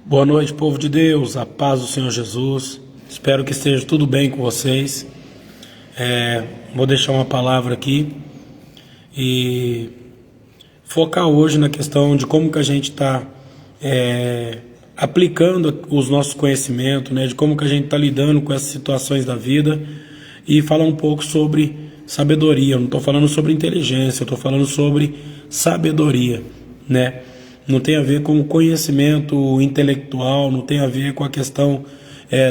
Boa noite, povo de Deus, a paz do Senhor Jesus. Espero que esteja tudo bem com vocês. Vou deixar uma palavra aqui e focar hoje na questão de como que a gente está aplicando os nossos conhecimentos, né, de como que a gente está lidando com essas situações da vida e falar um pouco sobre sabedoria. Eu não estou falando sobre inteligência, eu estou falando sobre sabedoria, né? Não tem a ver com o conhecimento intelectual, não tem a ver com a questão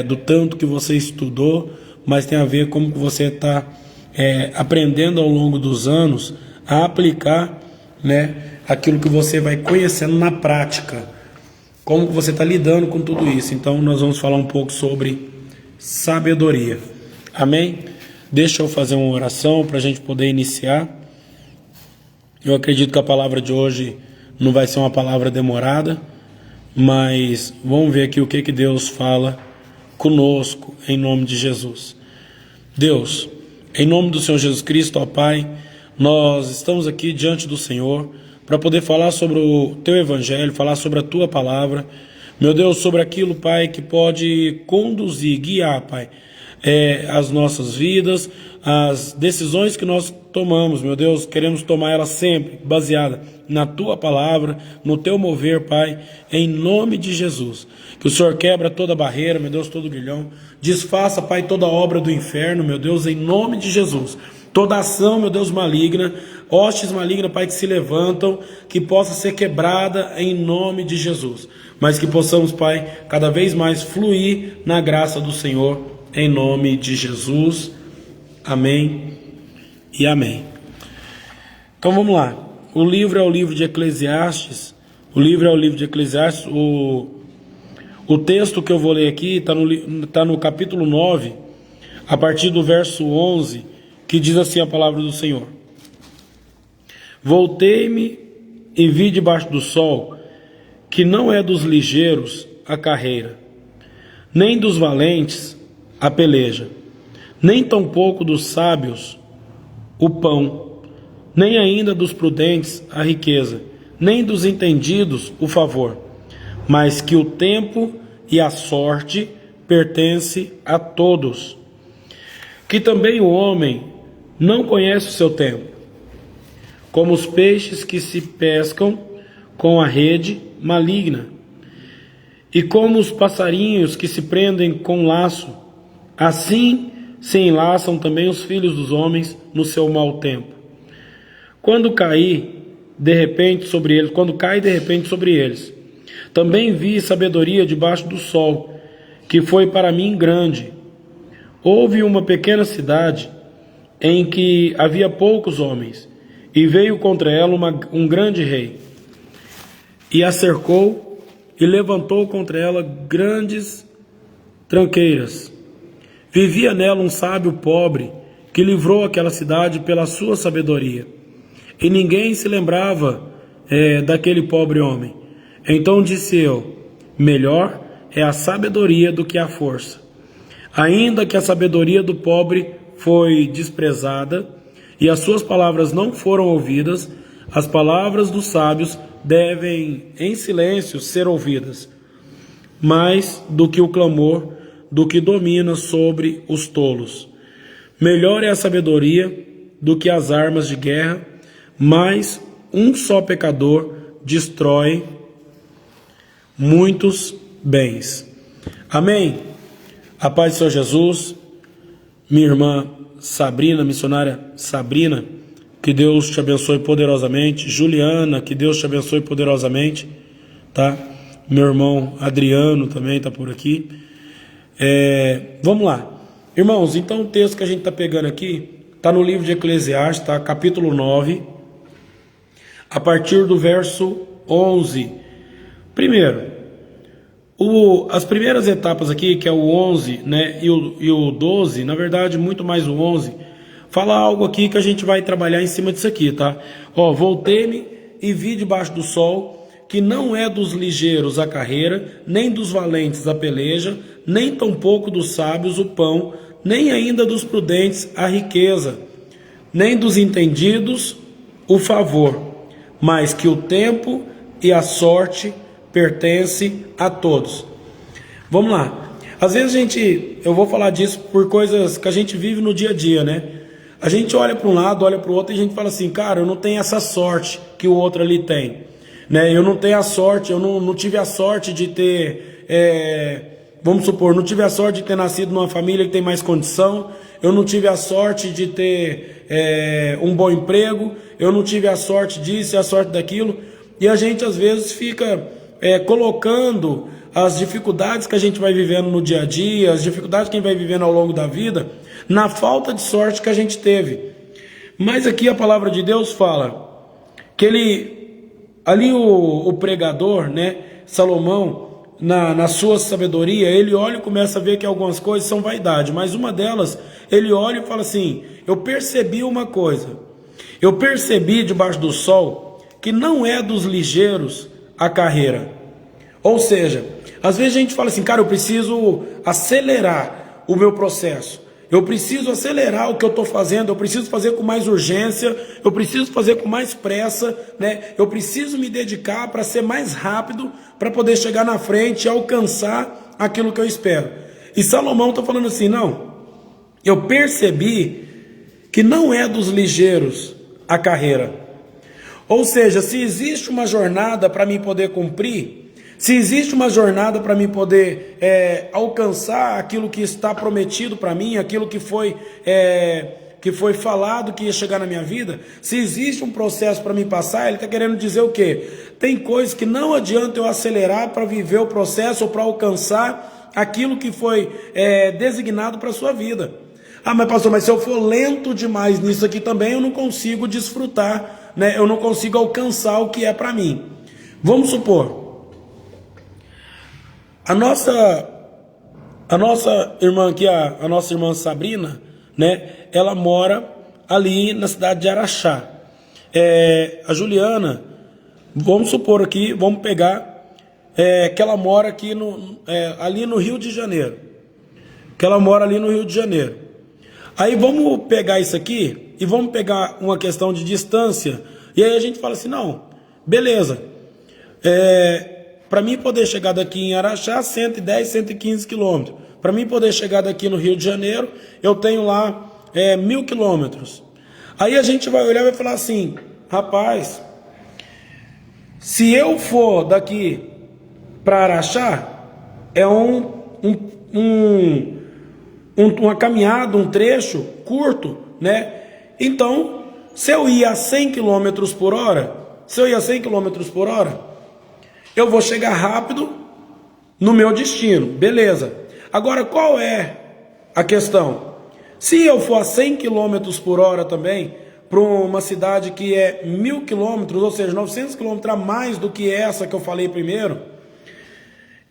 do tanto que você estudou, mas tem a ver com como que você está aprendendo ao longo dos anos a aplicar, né, aquilo que você vai conhecendo na prática, como que você está lidando com tudo isso. Então nós vamos falar um pouco sobre sabedoria. Amém? Deixa eu fazer uma oração para a gente poder iniciar. Eu acredito que a palavra de hoje não vai ser uma palavra demorada, mas vamos ver aqui o que Deus fala conosco em nome de Jesus. Deus, em nome do Senhor Jesus Cristo, ó Pai, nós estamos aqui diante do Senhor para poder falar sobre o Teu Evangelho, falar sobre a Tua palavra, meu Deus, sobre aquilo, Pai, que pode conduzir, guiar, Pai, as nossas vidas, as decisões que nós tomamos, meu Deus, queremos tomar elas sempre baseada na Tua palavra, no Teu mover, Pai, em nome de Jesus. Que o Senhor quebra toda barreira, meu Deus, todo grilhão, desfaça, Pai, toda obra do inferno, meu Deus, em nome de Jesus. Toda ação, meu Deus, maligna, hostes malignas, Pai, que se levantam, que possa ser quebrada em nome de Jesus. Mas que possamos, Pai, cada vez mais fluir na graça do Senhor, em nome de Jesus. Amém e amém. Então vamos lá. O livro é o livro de Eclesiastes. O texto que eu vou ler aqui está no capítulo 9, a partir do verso 11, que diz assim a palavra do Senhor: Voltei-me e vi debaixo do sol que não é dos ligeiros a carreira, nem dos valentes a peleja, nem tampouco dos sábios o pão, nem ainda dos prudentes a riqueza, nem dos entendidos o favor, mas que o tempo e a sorte pertence a todos, que também o homem não conhece o seu tempo, como os peixes que se pescam com a rede maligna, e como os passarinhos que se prendem com laço, assim se enlaçam também os filhos dos homens no seu mau tempo. Quando cai de repente sobre eles, também vi sabedoria debaixo do sol, que foi para mim grande. Houve uma pequena cidade em que havia poucos homens, e veio contra ela um grande rei, e a cercou e levantou contra ela grandes tranqueiras. Vivia nela um sábio pobre, que livrou aquela cidade pela sua sabedoria. E ninguém se lembrava daquele pobre homem. Então disse eu: melhor é a sabedoria do que a força. Ainda que a sabedoria do pobre foi desprezada, e as suas palavras não foram ouvidas, as palavras dos sábios devem em silêncio ser ouvidas, mais do que o clamor do que domina sobre os tolos. Melhor é a sabedoria do que as armas de guerra, mas um só pecador destrói muitos bens. Amém? A paz do Senhor Jesus. Minha irmã Sabrina, missionária Sabrina, que Deus te abençoe poderosamente. Juliana, que Deus te abençoe poderosamente, tá? Meu irmão Adriano também está por aqui. Vamos lá, irmãos. Então o texto que a gente está pegando aqui está no livro de Eclesiastes, tá? Capítulo 9, a partir do verso 11. Primeiro, as primeiras etapas aqui, que é o 11, né, e o 12, na verdade muito mais o 11, fala algo aqui que a gente vai trabalhar em cima disso aqui, tá? Voltei-me e vi debaixo do sol que não é dos ligeiros a carreira, nem dos valentes a peleja, nem tampouco dos sábios o pão, nem ainda dos prudentes a riqueza, nem dos entendidos o favor, mas que o tempo e a sorte pertence a todos. Vamos lá. Às vezes eu vou falar disso por coisas que a gente vive no dia a dia, né? A gente olha para um lado, olha para o outro e a gente fala assim, cara, eu não tenho essa sorte que o outro ali tem, né? Eu não tenho a sorte, eu não tive a sorte de ter, vamos supor, não tive a sorte de ter nascido numa família que tem mais condição, eu não tive a sorte de ter um bom emprego, eu não tive a sorte disso e a sorte daquilo, e a gente às vezes fica colocando as dificuldades que a gente vai vivendo no dia a dia, as dificuldades que a gente vai vivendo ao longo da vida, na falta de sorte que a gente teve. Mas aqui a palavra de Deus fala que o pregador, né, Salomão, na sua sabedoria, ele olha e começa a ver que algumas coisas são vaidade, mas uma delas, ele olha e fala assim, eu percebi uma coisa, eu percebi debaixo do sol, que não é dos ligeiros a carreira. Ou seja, às vezes a gente fala assim, cara, eu preciso acelerar o meu processo, eu preciso acelerar o que eu estou fazendo, eu preciso fazer com mais urgência, eu preciso fazer com mais pressa, né? Eu preciso me dedicar para ser mais rápido, para poder chegar na frente e alcançar aquilo que eu espero. E Salomão está falando assim, não, eu percebi que não é dos ligeiros a carreira. Ou seja, se existe uma jornada para mim poder cumprir, se existe uma jornada para mim poder alcançar aquilo que está prometido para mim, aquilo que foi falado que ia chegar na minha vida, se existe um processo para mim passar, ele está querendo dizer o quê? Tem coisas que não adianta eu acelerar para viver o processo ou para alcançar aquilo que foi designado para a sua vida. Ah, mas pastor, mas se eu for lento demais nisso aqui também, eu não consigo desfrutar, né? Eu não consigo alcançar o que é para mim. Vamos supor, a nossa irmã aqui, a nossa irmã Sabrina, né? Ela mora ali na cidade de Araxá. A Juliana, vamos supor aqui, vamos pegar que ela mora aqui ali no Rio de Janeiro. Que ela mora ali no Rio de Janeiro. Aí vamos pegar isso aqui e vamos pegar uma questão de distância. E aí a gente fala assim, não, beleza. Para mim poder chegar daqui em Araxá, 110, 115 quilômetros. Para mim poder chegar daqui no Rio de Janeiro, eu tenho lá 1.000 quilômetros. Aí a gente vai olhar e vai falar assim, rapaz, se eu for daqui para Araxá, é uma caminhada, um trecho curto, né? Então, se eu ir a 100 km por hora, eu vou chegar rápido no meu destino, beleza. Agora, qual é a questão? Se eu for a 100 km por hora também, para uma cidade que é 1.000 km, ou seja, 900 km a mais do que essa que eu falei primeiro,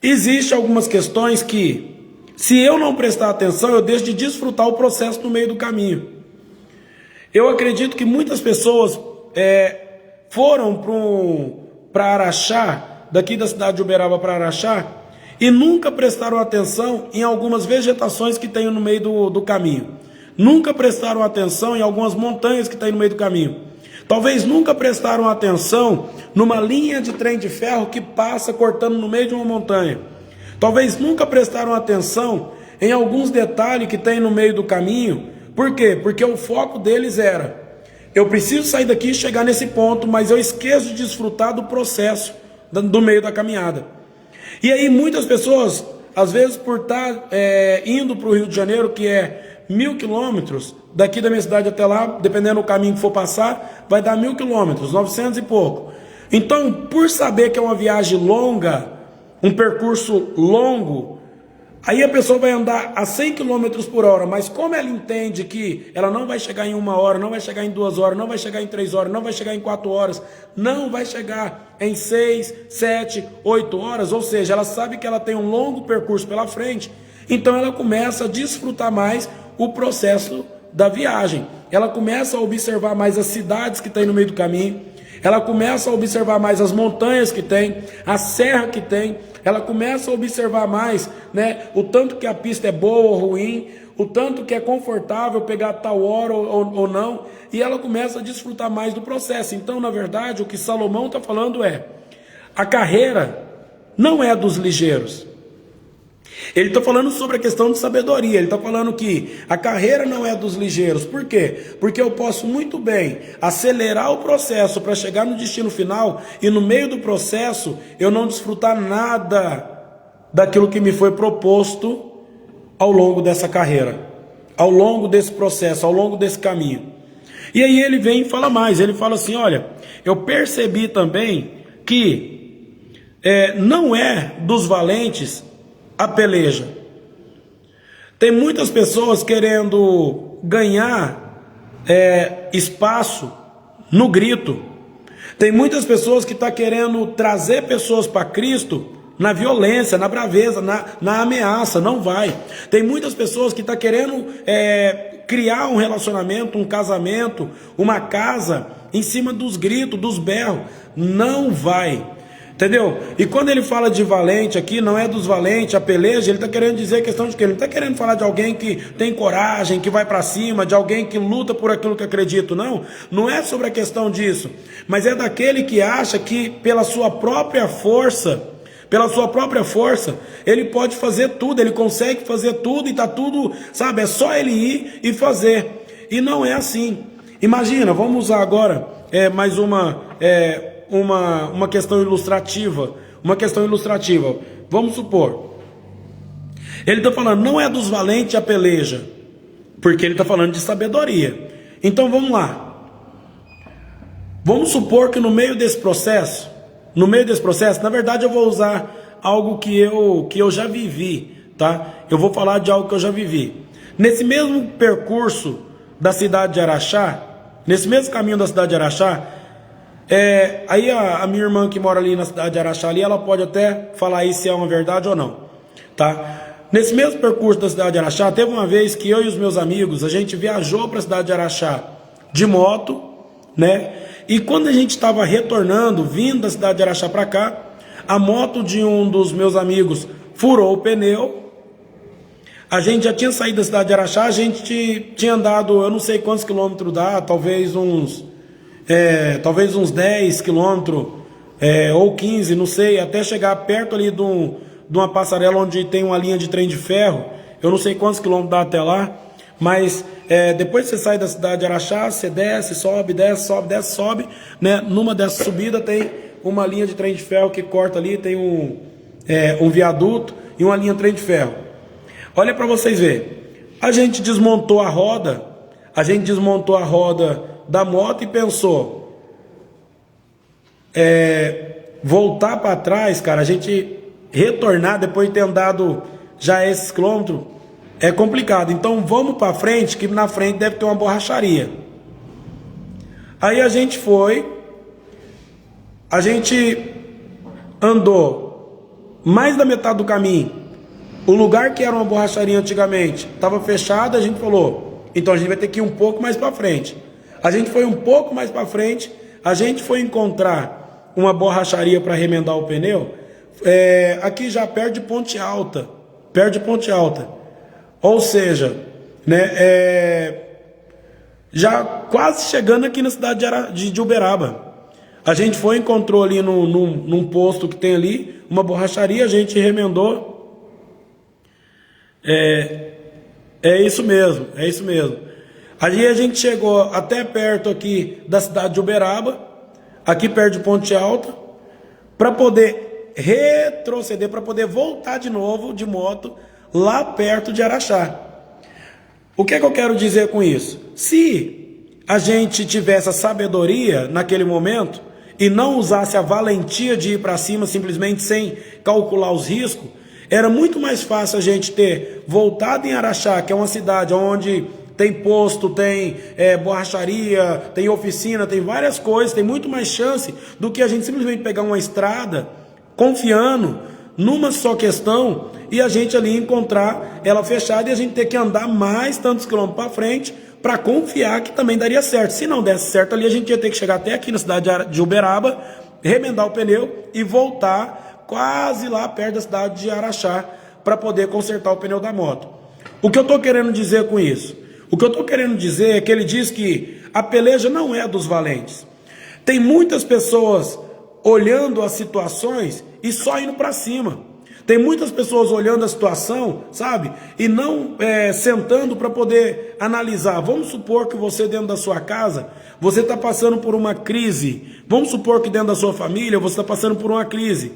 existem algumas questões que, se eu não prestar atenção, eu deixo de desfrutar o processo no meio do caminho. Eu acredito que muitas pessoas foram para Araxá, daqui da cidade de Uberaba para Araxá, e nunca prestaram atenção em algumas vegetações que tem no meio do caminho. Nunca prestaram atenção em algumas montanhas que tem no meio do caminho. Talvez nunca prestaram atenção numa linha de trem de ferro que passa cortando no meio de uma montanha. Talvez nunca prestaram atenção em alguns detalhes que tem no meio do caminho. Por quê? Porque o foco deles era, eu preciso sair daqui e chegar nesse ponto, mas eu esqueço de desfrutar do processo do meio da caminhada. E aí muitas pessoas, às vezes por estar indo para o Rio de Janeiro, que é 1.000 quilômetros, daqui da minha cidade até lá, dependendo do caminho que for passar, vai dar 1.000 quilômetros, 900 e pouco. Então, por saber que é uma viagem longa, um percurso longo, aí a pessoa vai andar a 100 km por hora, mas como ela entende que ela não vai chegar em 1 hora, não vai chegar em 2 horas, não vai chegar em 3 horas, não vai chegar em 4 horas, não vai chegar em 6, 7, 8 horas, ou seja, ela sabe que ela tem um longo percurso pela frente, então ela começa a desfrutar mais o processo da viagem, ela começa a observar mais as cidades que tem no meio do caminho, ela começa a observar mais as montanhas que tem, a serra que tem, ela começa a observar mais, né, o tanto que a pista é boa ou ruim, o tanto que é confortável pegar tal hora ou não, e ela começa a desfrutar mais do processo. Então, na verdade, o que Salomão está falando a carreira não é dos ligeiros. Ele está falando sobre a questão de sabedoria. Ele está falando que a carreira não é dos ligeiros. Por quê? Porque eu posso muito bem acelerar o processo para chegar no destino final e no meio do processo eu não desfrutar nada daquilo que me foi proposto ao longo dessa carreira, ao longo desse processo, ao longo desse caminho. E aí ele vem e fala mais. Ele fala assim, olha, eu percebi também que não é dos valentes a peleja. Tem muitas pessoas querendo ganhar espaço no grito. Tem muitas pessoas que estão querendo trazer pessoas para Cristo na violência, na braveza, na ameaça. Não vai. Tem muitas pessoas que estão querendo criar um relacionamento, um casamento, uma casa em cima dos gritos, dos berros. Não vai. Entendeu? E quando ele fala de valente aqui, não é dos valentes a peleja, ele está querendo dizer a questão de que ele não está querendo falar de alguém que tem coragem, que vai para cima, de alguém que luta por aquilo que acredita, não. Não é sobre a questão disso, mas é daquele que acha que pela sua própria força, ele pode fazer tudo, ele consegue fazer tudo e está tudo, sabe, é só ele ir e fazer. E não é assim. Imagina, vamos usar agora mais uma questão ilustrativa. Vamos supor, ele está falando, não é dos valentes a peleja, porque ele está falando de sabedoria. Então vamos lá. Vamos supor que no meio desse processo, na verdade eu vou usar algo que eu já vivi, tá? Eu vou falar de algo que eu já vivi. Nesse mesmo percurso da cidade de Araxá, nesse mesmo caminho da cidade de Araxá, aí a minha irmã que mora ali na cidade de Araxá, ali, ela pode até falar aí se é uma verdade ou não, tá? Nesse mesmo percurso da cidade de Araxá, teve uma vez que eu e os meus amigos, a gente viajou para a cidade de Araxá de moto, né? E quando a gente estava retornando, vindo da cidade de Araxá para cá, a moto de um dos meus amigos furou o pneu. A gente já tinha saído da cidade de Araxá, a gente tinha andado, eu não sei quantos quilômetros dá, talvez uns 10 quilômetros, ou 15, não sei, até chegar perto ali de uma passarela onde tem uma linha de trem de ferro. Eu não sei quantos quilômetros dá até lá, mas depois que você sai da cidade de Araxá, você desce, sobe, né? Numa dessas subidas tem uma linha de trem de ferro que corta ali, tem um viaduto e uma linha de trem de ferro. Olha para vocês verem, a gente desmontou a roda da moto e pensou, voltar para trás, cara, a gente retornar depois de ter andado já esses quilômetros, é complicado. Então vamos para frente, que na frente deve ter uma borracharia. Aí a gente andou mais da metade do caminho. O lugar que era uma borracharia antigamente estava fechado, a gente falou, então a gente vai ter que ir um pouco mais para frente. A gente foi um pouco mais para frente, a gente foi encontrar uma borracharia para remendar o pneu, aqui já perto de Ponte Alta, ou seja, né, já quase chegando aqui na cidade de Uberaba. A gente foi e encontrou ali num posto que tem ali, uma borracharia, a gente remendou. É isso mesmo. Aí a gente chegou até perto aqui da cidade de Uberaba, aqui perto de Ponte Alta, para poder retroceder, para poder voltar de novo de moto lá perto de Araxá. O que é que eu quero dizer com isso? Se a gente tivesse a sabedoria naquele momento e não usasse a valentia de ir para cima simplesmente sem calcular os riscos, era muito mais fácil a gente ter voltado em Araxá, que é uma cidade onde tem posto, tem borracharia, tem oficina, tem várias coisas, tem muito mais chance do que a gente simplesmente pegar uma estrada confiando numa só questão e a gente ali encontrar ela fechada e a gente ter que andar mais tantos quilômetros para frente para confiar que também daria certo. Se não desse certo ali, a gente ia ter que chegar até aqui na cidade de Uberaba, remendar o pneu e voltar quase lá perto da cidade de Araxá para poder consertar o pneu da moto. O que eu estou querendo dizer com isso? O que eu estou querendo dizer é que ele diz que a peleja não é dos valentes. Tem muitas pessoas olhando as situações e só indo para cima. Tem muitas pessoas olhando a situação, sabe? E não sentando para poder analisar. Vamos supor que você dentro da sua casa, você está passando por uma crise. Vamos supor que dentro da sua família, você está passando por uma crise.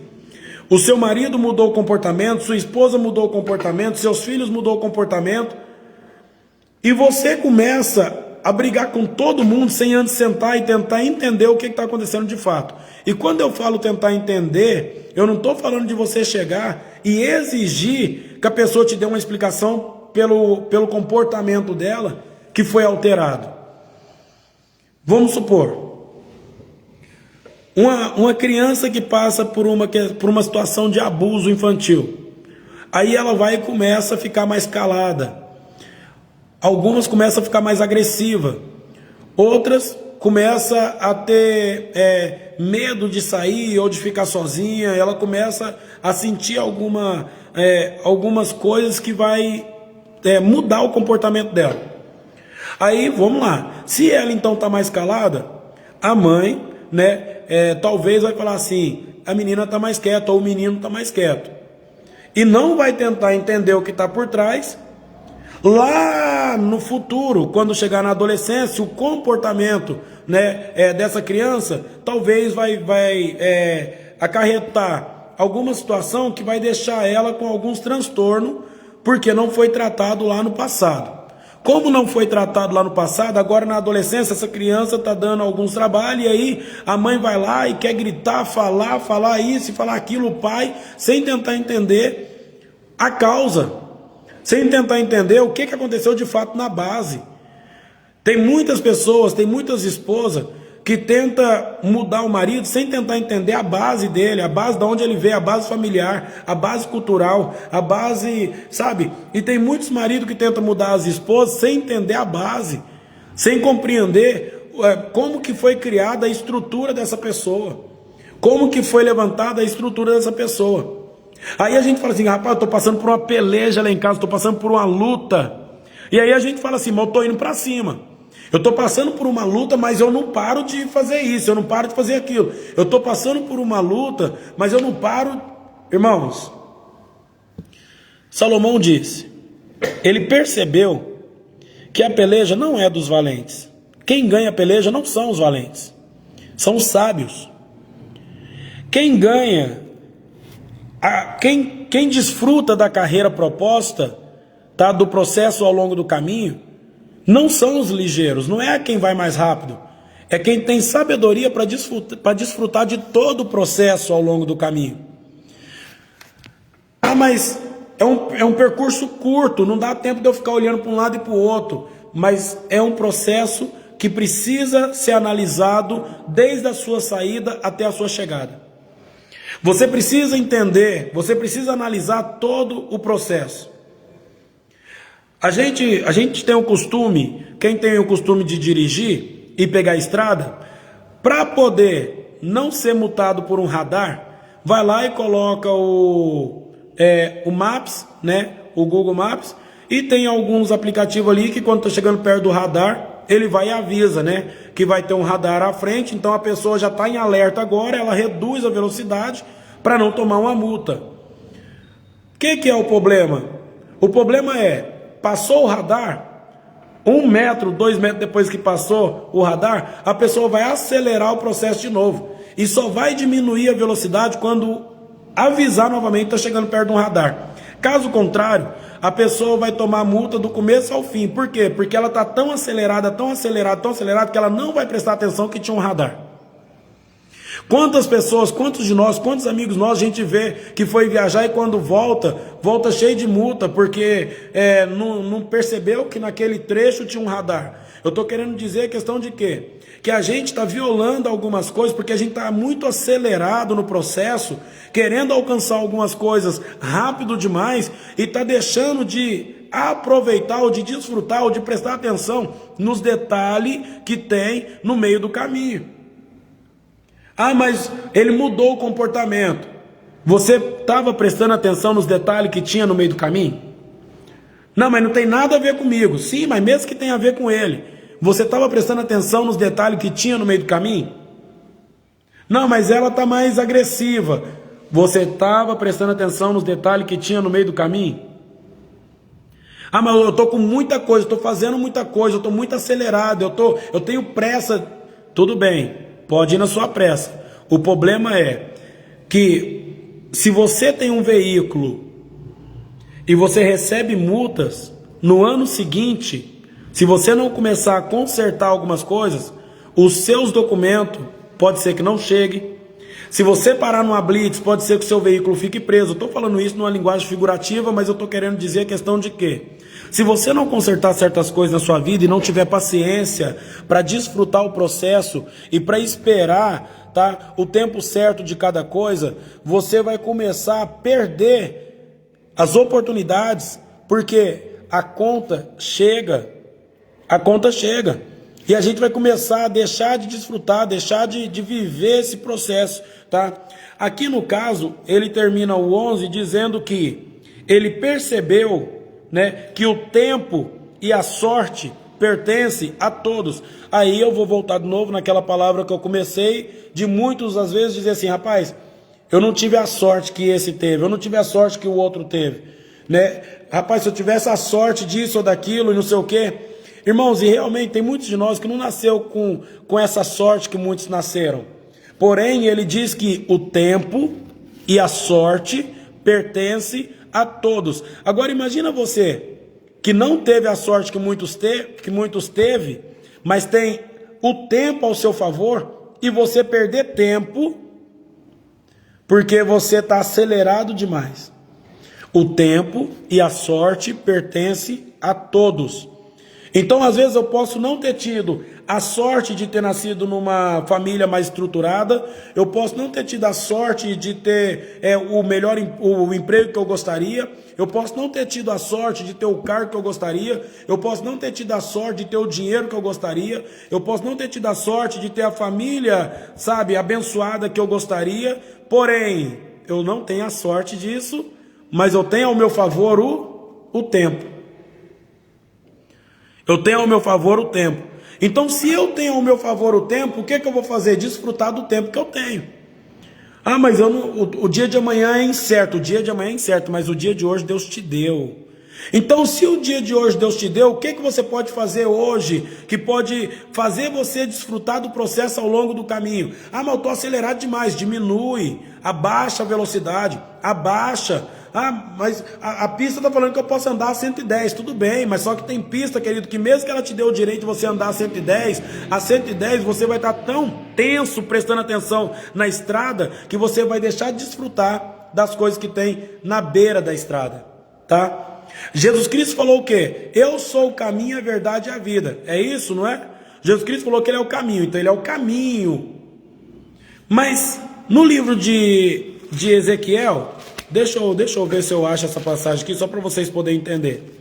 O seu marido mudou o comportamento, sua esposa mudou o comportamento, seus filhos mudou o comportamento. E você começa a brigar com todo mundo sem antes sentar e tentar entender o que está acontecendo de fato. E quando eu falo tentar entender, eu não estou falando de você chegar e exigir que a pessoa te dê uma explicação pelo comportamento dela que foi alterado. Vamos supor, uma criança que passa por uma situação de abuso infantil. Aí ela vai e começa a ficar mais calada. Algumas começam a ficar mais agressiva, outras começam a ter medo de sair ou de ficar sozinha, ela começa a sentir algumas coisas que vai mudar o comportamento dela. Aí, vamos lá, se ela então está mais calada, a mãe, talvez vai falar assim, a menina está mais quieta ou o menino está mais quieto. E não vai tentar entender o que está por trás. Lá no futuro, quando chegar na adolescência, o comportamento dessa criança talvez vai acarretar alguma situação que vai deixar ela com alguns transtornos, porque não foi tratado lá no passado. Como não foi tratado lá no passado, agora na adolescência essa criança está dando alguns trabalhos e aí a mãe vai lá e quer gritar, falar isso e falar aquilo, o pai, sem tentar entender a causa. Sem tentar entender o que aconteceu de fato na base. Tem muitas pessoas, tem muitas esposas que tentam mudar o marido sem tentar entender a base dele, a base de onde ele veio, a base familiar, a base cultural, a base, sabe? E tem muitos maridos que tentam mudar as esposas sem entender a base, sem compreender como que foi criada a estrutura dessa pessoa, como que foi levantada a estrutura dessa pessoa. Aí a gente fala assim, rapaz, eu estou passando por uma peleja lá em casa, estou passando por uma luta. E aí a gente fala assim, mas eu estou indo para cima. Eu estou passando por uma luta, mas eu não paro de fazer isso, eu não paro de fazer aquilo. Eu estou passando por uma luta, mas eu não paro. Irmãos, Salomão disse, ele percebeu que a peleja não é dos valentes. Quem ganha a peleja não são os valentes, são os sábios. Quem ganha... Quem desfruta da carreira proposta, do processo ao longo do caminho, não são os ligeiros, não é quem vai mais rápido, é quem tem sabedoria para desfrutar de todo o processo ao longo do caminho. Mas é um percurso curto, não dá tempo de eu ficar olhando para um lado e para o outro, mas é um processo que precisa ser analisado desde a sua saída até a sua chegada. Você precisa entender, você precisa analisar todo o processo. A gente tem o costume, quem tem o costume de dirigir e pegar a estrada, para poder não ser multado por um radar, vai lá e coloca o Maps, o Google Maps, e tem alguns aplicativos ali que quando está chegando perto do radar, ele vai e avisa, que vai ter um radar à frente, então a pessoa já está em alerta agora, ela reduz a velocidade para não tomar uma multa. O que é o problema? O problema passou o radar, 1 metro, 2 metros depois que passou o radar, a pessoa vai acelerar o processo de novo, e só vai diminuir a velocidade quando avisar novamente que está chegando perto de um radar. Caso contrário, a pessoa vai tomar multa do começo ao fim. Por quê? Porque ela está tão acelerada, que ela não vai prestar atenção que tinha um radar. Quantas pessoas, quantos de nós, quantos amigos nossos a gente vê que foi viajar e quando volta cheio de multa, porque não percebeu que naquele trecho tinha um radar. Eu estou querendo dizer a questão de quê? Que a gente está violando algumas coisas, porque a gente está muito acelerado no processo, querendo alcançar algumas coisas rápido demais, e está deixando de aproveitar, ou de desfrutar, ou de prestar atenção nos detalhes que tem no meio do caminho. Ah, mas ele mudou o comportamento. Você estava prestando atenção nos detalhes que tinha no meio do caminho? Não, mas não tem nada a ver comigo. Sim, mas mesmo que tenha a ver com ele, você estava prestando atenção nos detalhes que tinha no meio do caminho? Não, mas ela está mais agressiva. Você estava prestando atenção nos detalhes que tinha no meio do caminho? Ah, mas eu estou com muita coisa, estou fazendo muita coisa, eu estou muito acelerado, eu tenho pressa. Tudo bem, pode ir na sua pressa. O problema é que se você tem um veículo e você recebe multas, no ano seguinte, se você não começar a consertar algumas coisas, os seus documentos pode ser que não chegue. Se você parar numa blitz, pode ser que o seu veículo fique preso. Eu estou falando isso numa linguagem figurativa, mas eu estou querendo dizer a questão de quê? Se você não consertar certas coisas na sua vida e não tiver paciência para desfrutar o processo e para esperar, tá, o tempo certo de cada coisa, você vai começar a perder as oportunidades, porque a conta chega. E a gente vai começar a deixar de desfrutar, deixar de viver esse processo, tá? Aqui no caso, ele termina o 11 dizendo que ele percebeu, né, que o tempo e a sorte pertencem a todos. Aí eu vou voltar de novo naquela palavra que eu comecei, de muitos às vezes dizer assim, rapaz, eu não tive a sorte que esse teve, eu não tive a sorte que o outro teve, né? Rapaz, se eu tivesse a sorte disso ou daquilo e não sei o quê. Irmãos, e realmente tem muitos de nós que não nasceu com essa sorte que muitos nasceram. Porém, ele diz que o tempo e a sorte pertencem a todos. Agora imagina você que não teve a sorte que muitos teve, mas tem o tempo ao seu favor e você perder tempo porque você está acelerado demais. O tempo e a sorte pertencem a todos. Então, às vezes, eu posso não ter tido a sorte de ter nascido numa família mais estruturada, eu posso não ter tido a sorte de ter o emprego que eu gostaria, eu posso não ter tido a sorte de ter o cargo que eu gostaria, eu posso não ter tido a sorte de ter o dinheiro que eu gostaria, eu posso não ter tido a sorte de ter a família, sabe, abençoada que eu gostaria, porém, eu não tenho a sorte disso, mas eu tenho ao meu favor o tempo. Eu tenho ao meu favor o tempo. Então, se eu tenho ao meu favor o tempo, o que eu vou fazer? Desfrutar do tempo que eu tenho. Ah, mas o dia de amanhã é incerto. O dia de amanhã é incerto, mas o dia de hoje Deus te deu. Então, se o dia de hoje Deus te deu, o que você pode fazer hoje que pode fazer você desfrutar do processo ao longo do caminho? Ah, mas eu estou acelerado demais. Diminui, abaixa a velocidade, abaixa. Ah, mas a pista está falando que eu posso andar a 110, tudo bem, mas só que tem pista, querido, que mesmo que ela te dê o direito de você andar a 110 você vai estar tão tenso prestando atenção na estrada que você vai deixar de desfrutar das coisas que tem na beira da estrada, tá? Jesus Cristo falou o quê? Eu sou o caminho, a verdade e a vida. É isso, não é? Jesus Cristo falou que ele é o caminho, então ele é o caminho. Mas no livro de Ezequiel, deixa eu ver se eu acho essa passagem aqui, só para vocês poderem entender.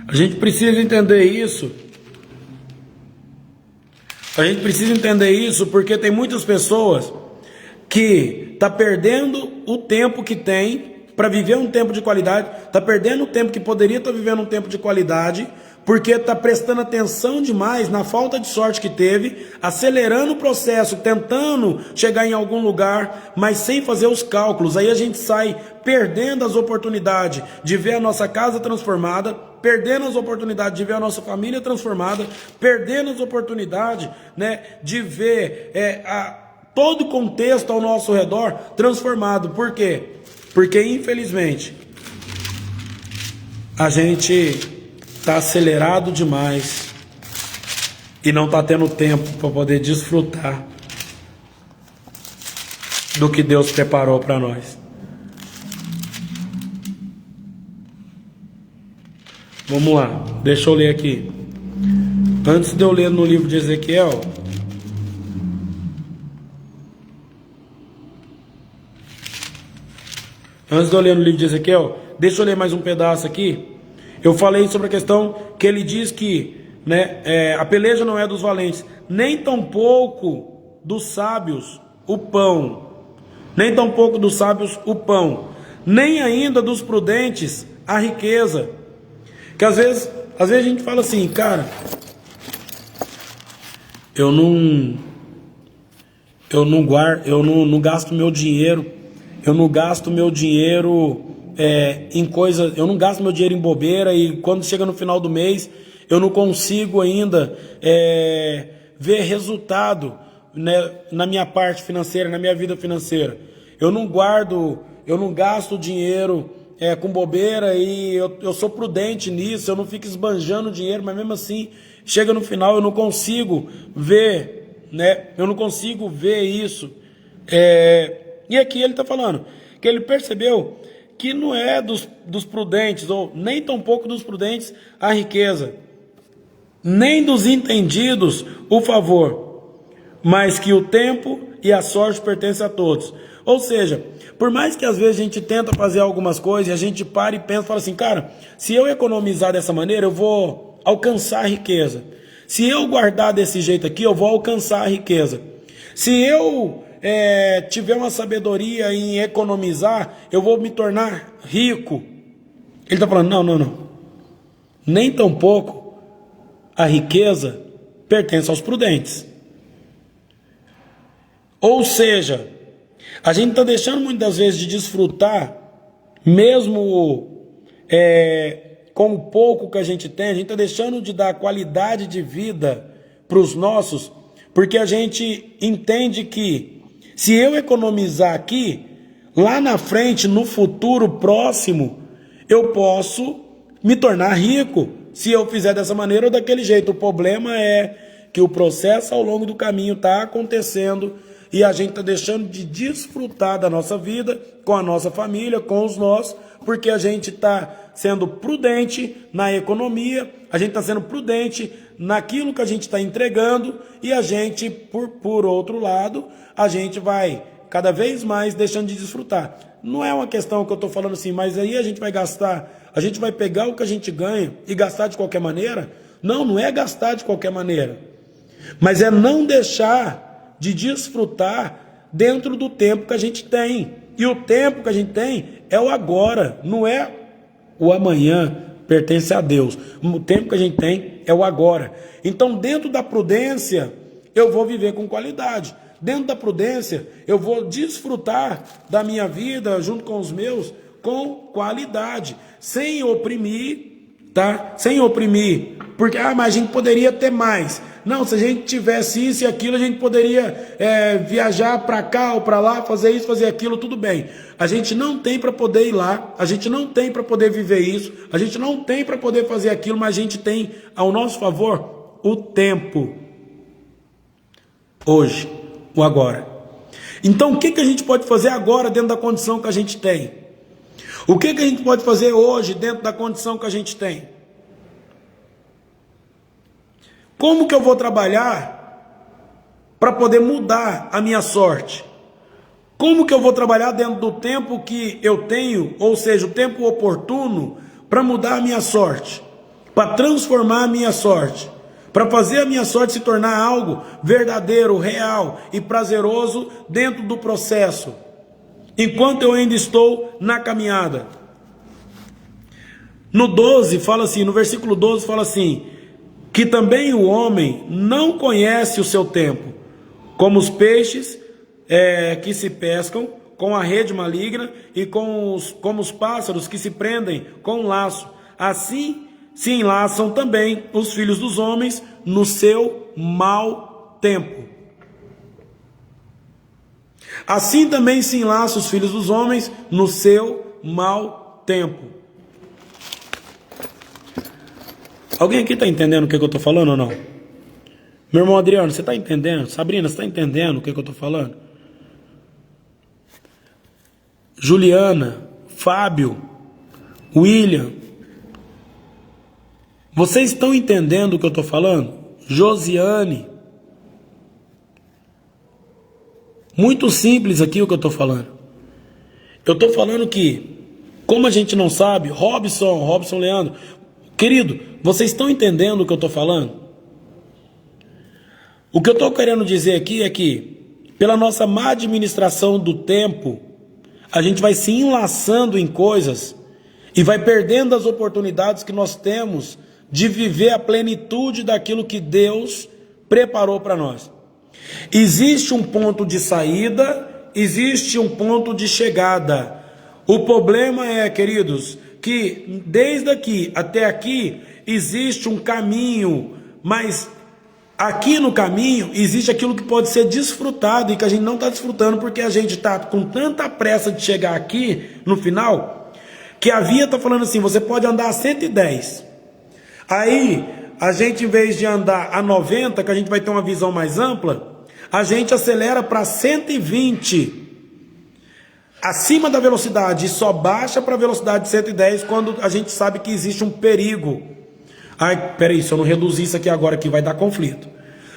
A gente precisa entender isso. A gente precisa entender isso porque tem muitas pessoas que está perdendo o tempo que tem para viver um tempo de qualidade, está perdendo o tempo que poderia estar vivendo um tempo de qualidade, porque está prestando atenção demais na falta de sorte que teve, acelerando o processo, tentando chegar em algum lugar, mas sem fazer os cálculos. Aí a gente sai perdendo as oportunidades de ver a nossa casa transformada, perdendo as oportunidades de ver a nossa família transformada, perdendo as oportunidades, né, de ver todo o contexto ao nosso redor transformado. Por quê? Porque, infelizmente, a gente está acelerado demais e não está tendo tempo para poder desfrutar do que Deus preparou para nós. Vamos lá, deixa eu ler aqui. Antes de eu ler no livro de Ezequiel, deixa eu ler mais um pedaço aqui. Eu falei sobre a questão que ele diz que, né, a peleja não é dos valentes, nem tampouco dos sábios o pão, nem tampouco dos sábios o pão, nem ainda dos prudentes a riqueza. Que às vezes a gente fala assim, cara, eu não gasto meu dinheiro, em coisa, eu não gasto meu dinheiro em bobeira, e quando chega no final do mês eu não consigo ainda ver resultado, né, na minha parte financeira, na minha vida financeira. Eu não gasto dinheiro com bobeira, e eu sou prudente nisso, eu não fico esbanjando dinheiro, mas mesmo assim, chega no final eu não consigo ver, né? Eu não consigo ver isso. E aqui ele está falando que ele percebeu que não é dos prudentes, ou nem tampouco dos prudentes a riqueza, nem dos entendidos o favor, mas que o tempo e a sorte pertencem a todos. Ou seja, por mais que às vezes a gente tenta fazer algumas coisas, e a gente para e pensa, fala assim, cara, se eu economizar dessa maneira, eu vou alcançar a riqueza. Se eu guardar desse jeito aqui, eu vou alcançar a riqueza. Se eu tiver uma sabedoria em economizar, eu vou me tornar rico. Ele está falando, não. Nem tampouco a riqueza pertence aos prudentes. Ou seja, a gente está deixando muitas vezes de desfrutar, mesmo com o pouco que a gente tem, a gente está deixando de dar qualidade de vida para os nossos, porque a gente entende que se eu economizar aqui, lá na frente, no futuro próximo, eu posso me tornar rico, se eu fizer dessa maneira ou daquele jeito. O problema é que o processo ao longo do caminho está acontecendo, e a gente está deixando de desfrutar da nossa vida, com a nossa família, com os nossos, porque a gente está sendo prudente na economia, a gente está sendo prudente naquilo que a gente está entregando, e a gente, por outro lado, a gente vai cada vez mais deixando de desfrutar. Não é uma questão que eu estou falando assim, mas aí a gente vai gastar, a gente vai pegar o que a gente ganha e gastar de qualquer maneira? Não é gastar de qualquer maneira, mas é não deixar de desfrutar dentro do tempo que a gente tem. E o tempo que a gente tem é o agora, não é o amanhã, pertence a Deus. O tempo que a gente tem é o agora. Então, dentro da prudência, eu vou viver com qualidade. Dentro da prudência, eu vou desfrutar da minha vida junto com os meus com qualidade, sem oprimir, tá? Sem oprimir, porque mas a gente poderia ter mais. Não, se a gente tivesse isso e aquilo, a gente poderia viajar para cá ou para lá, fazer isso, fazer aquilo, tudo bem. A gente não tem para poder ir lá, a gente não tem para poder viver isso, a gente não tem para poder fazer aquilo, mas a gente tem ao nosso favor o tempo. Hoje, o agora. Então, o que a gente pode fazer agora dentro da condição que a gente tem? O que a gente pode fazer hoje dentro da condição que a gente tem? Como que eu vou trabalhar para poder mudar a minha sorte? Como que eu vou trabalhar dentro do tempo que eu tenho, ou seja, o tempo oportuno, para mudar a minha sorte, para transformar a minha sorte, para fazer a minha sorte se tornar algo verdadeiro, real e prazeroso dentro do processo, enquanto eu ainda estou na caminhada? No 12 fala assim, no versículo 12 fala assim, que também o homem não conhece o seu tempo, como os peixes que se pescam com a rede maligna e como os pássaros que se prendem com um laço. Assim se enlaçam também os filhos dos homens no seu mau tempo. Assim também se enlaçam os filhos dos homens no seu mau tempo. Alguém aqui está entendendo o que eu estou falando ou não? Meu irmão Adriano, você está entendendo? Sabrina, você está entendendo o que eu estou falando? Juliana, Fábio, William, vocês estão entendendo o que eu estou falando? Josiane. Muito simples aqui o que eu estou falando. Eu estou falando que, como a gente não sabe, Robson Leandro, querido, vocês estão entendendo o que eu estou falando? O que eu estou querendo dizer aqui é que pela nossa má administração do tempo, a gente vai se enlaçando em coisas e vai perdendo as oportunidades que nós temos de viver a plenitude daquilo que Deus preparou para nós. Existe um ponto de saída, existe um ponto de chegada. O problema é, queridos, que desde aqui até aqui existe um caminho, mas aqui no caminho existe aquilo que pode ser desfrutado e que a gente não está desfrutando porque a gente está com tanta pressa de chegar aqui no final, que a via está falando assim, você pode andar a 110. Aí a gente, em vez de andar a 90, que a gente vai ter uma visão mais ampla, a gente acelera para 120 acima da velocidade e só baixa para a velocidade de 110 quando a gente sabe que existe um perigo. Ai, peraí, se eu não reduzir isso aqui agora que vai dar conflito.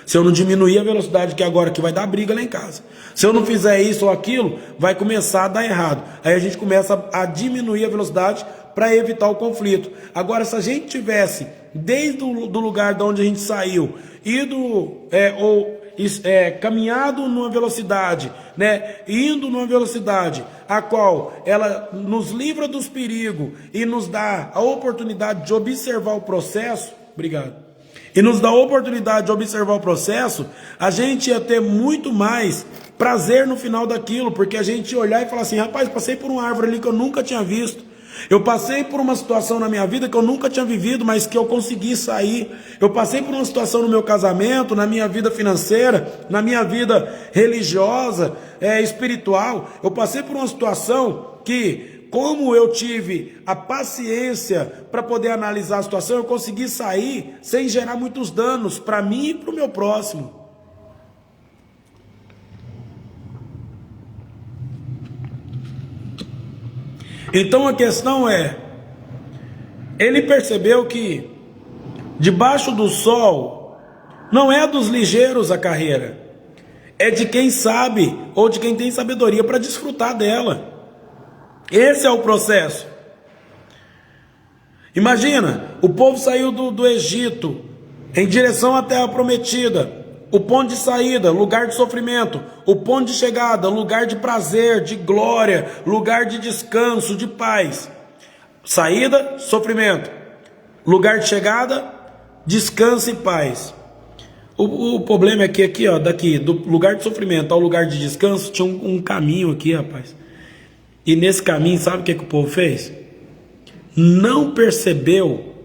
Se eu não diminuir a velocidade que agora que vai dar briga lá em casa. Se eu não fizer isso ou aquilo, vai começar a dar errado. Aí a gente começa a diminuir a velocidade para evitar o conflito. Agora, se a gente tivesse, desde o do lugar de onde a gente saiu, caminhado numa velocidade, né, indo numa velocidade a qual ela nos livra dos perigos e nos dá a oportunidade de observar o processo, obrigado, e nos dá a oportunidade de observar o processo, a gente ia ter muito mais prazer no final daquilo, porque a gente ia olhar e falar assim, rapaz, passei por uma árvore ali que eu nunca tinha visto, eu passei por uma situação na minha vida que eu nunca tinha vivido, mas que eu consegui sair. Eu passei por uma situação no meu casamento, na minha vida financeira, na minha vida religiosa, espiritual. Eu passei por uma situação que, como eu tive a paciência para poder analisar a situação, eu consegui sair sem gerar muitos danos para mim e para o meu próximo. Então a questão é, ele percebeu que debaixo do sol não é dos ligeiros a carreira, é de quem sabe ou de quem tem sabedoria para desfrutar dela. Esse é o processo. Imagina, o povo saiu do Egito em direção à terra prometida. O ponto de saída, lugar de sofrimento. O ponto de chegada, lugar de prazer, de glória, lugar de descanso, de paz. Saída, sofrimento. Lugar de chegada, descanso e paz. O problema é que aqui, ó, daqui, do lugar de sofrimento ao lugar de descanso, tinha um caminho aqui, rapaz. E nesse caminho, sabe o que o povo fez? Não percebeu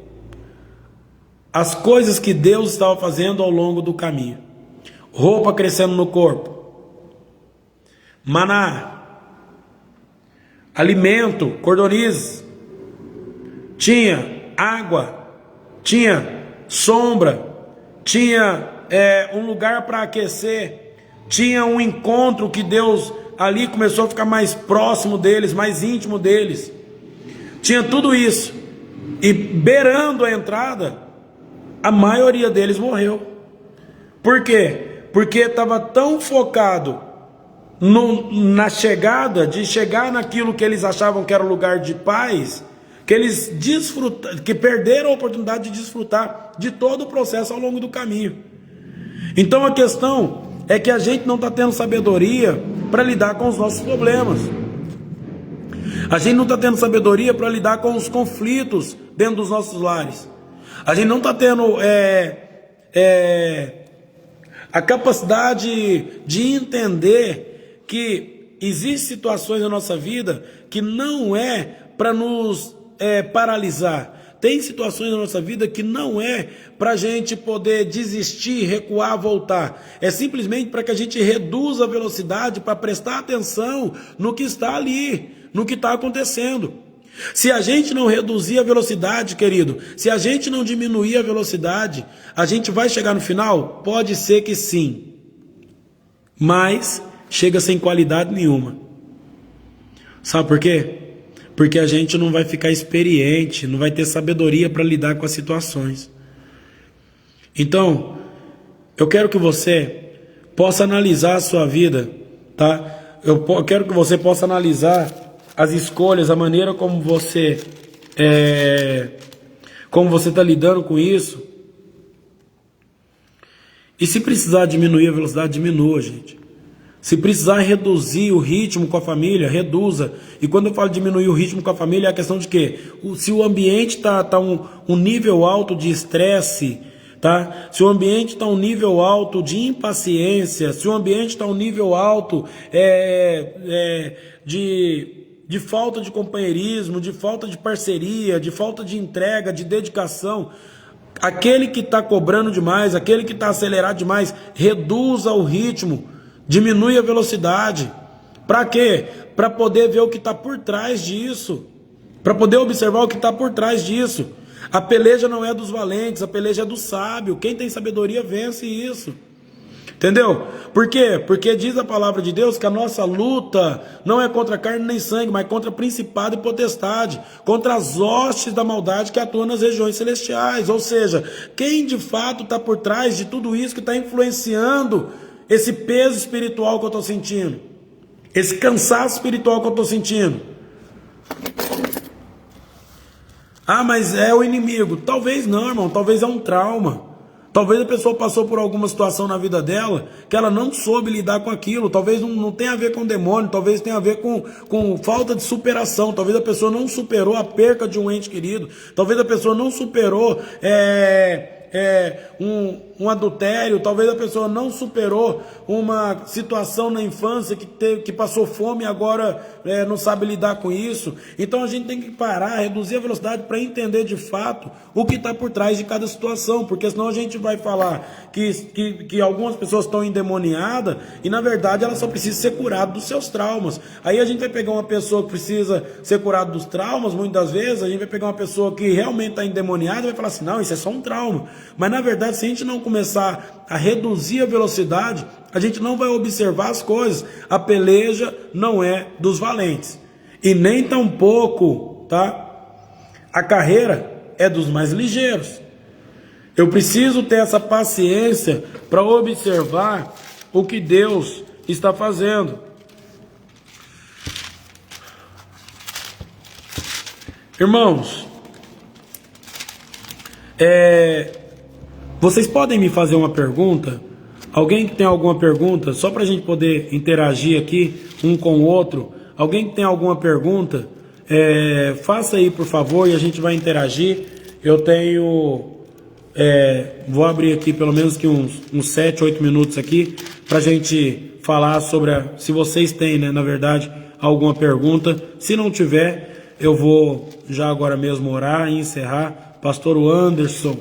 as coisas que Deus estava fazendo ao longo do caminho. Roupa crescendo no corpo, maná, alimento, cordonizes, tinha água, tinha sombra, tinha um lugar para aquecer, tinha um encontro que Deus ali começou a ficar mais próximo deles, mais íntimo deles, tinha tudo isso, e beirando a entrada, a maioria deles morreu. Por quê? Porque estava tão focado na chegada, de chegar naquilo que eles achavam que era o lugar de paz, que perderam a oportunidade de desfrutar de todo o processo ao longo do caminho. Então a questão é que a gente não está tendo sabedoria para lidar com os nossos problemas. A gente não está tendo sabedoria para lidar com os conflitos dentro dos nossos lares. A gente não está tendo a capacidade de entender que existem situações na nossa vida que não é para nos paralisar. Tem situações na nossa vida que não é para a gente poder desistir, recuar, voltar. É simplesmente para que a gente reduza a velocidade para prestar atenção no que está ali, no que está acontecendo. Se a gente não reduzir a velocidade, querido, se a gente não diminuir a velocidade, a gente vai chegar no final? Pode ser que sim, mas chega sem qualidade nenhuma. Sabe por quê? Porque a gente não vai ficar experiente, não vai ter sabedoria para lidar com as situações. Então, eu quero que você possa analisar a sua vida, tá? Eu quero que você possa analisar as escolhas, a maneira como você está lidando com isso. E se precisar diminuir a velocidade, diminua, gente. Se precisar reduzir o ritmo com a família, reduza. E quando eu falo diminuir o ritmo com a família, é a questão de que se o ambiente está um nível alto de estresse, tá? Se o ambiente está um nível alto de impaciência, se o ambiente está um nível alto de falta de companheirismo, de falta de parceria, de falta de entrega, de dedicação, aquele que está cobrando demais, aquele que está acelerado demais, reduza o ritmo, diminui a velocidade. Para quê? Para poder ver o que está por trás disso, para poder observar o que está por trás disso. A peleja não é dos valentes, a peleja é do sábio. Quem tem sabedoria vence isso. Entendeu? Por quê? Porque diz a palavra de Deus que a nossa luta não é contra carne nem sangue, mas contra principado e potestade, contra as hostes da maldade que atuam nas regiões celestiais. Ou seja, quem de fato está por trás de tudo isso que está influenciando esse peso espiritual que eu estou sentindo, esse cansaço espiritual que eu estou sentindo? Ah, mas é o inimigo. Talvez não, irmão, talvez é um trauma. Talvez a pessoa passou por alguma situação na vida dela que ela não soube lidar com aquilo. Talvez não tenha a ver com demônio, talvez tenha a ver com falta de superação. Talvez a pessoa não superou a perca de um ente querido. Talvez a pessoa não superou um adultério. Talvez a pessoa não superou uma situação na infância que passou fome e agora não sabe lidar com isso. Então a gente tem que parar, reduzir a velocidade para entender de fato o que está por trás de cada situação, porque senão a gente vai falar que algumas pessoas estão endemoniadas e na verdade ela só precisa ser curada dos seus traumas. Aí a gente vai pegar uma pessoa que precisa ser curada dos traumas, muitas vezes a gente vai pegar uma pessoa que realmente está endemoniada e vai falar assim, não, isso é só um trauma. Mas na verdade, se a gente não começar a reduzir a velocidade, a gente não vai observar as coisas. A peleja não é dos valentes e nem tampouco, tá? A carreira é dos mais ligeiros. Eu preciso ter essa paciência para observar o que Deus está fazendo. Irmãos, vocês podem me fazer uma pergunta? Alguém que tem alguma pergunta? Só para a gente poder interagir aqui um com o outro. Alguém que tem alguma pergunta? Faça aí, por favor, e a gente vai interagir. Eu tenho... vou abrir aqui pelo menos que uns 7, 8 minutos aqui para a gente falar sobre se vocês têm, né, na verdade, alguma pergunta. Se não tiver, eu vou já agora mesmo orar e encerrar. Pastor Anderson,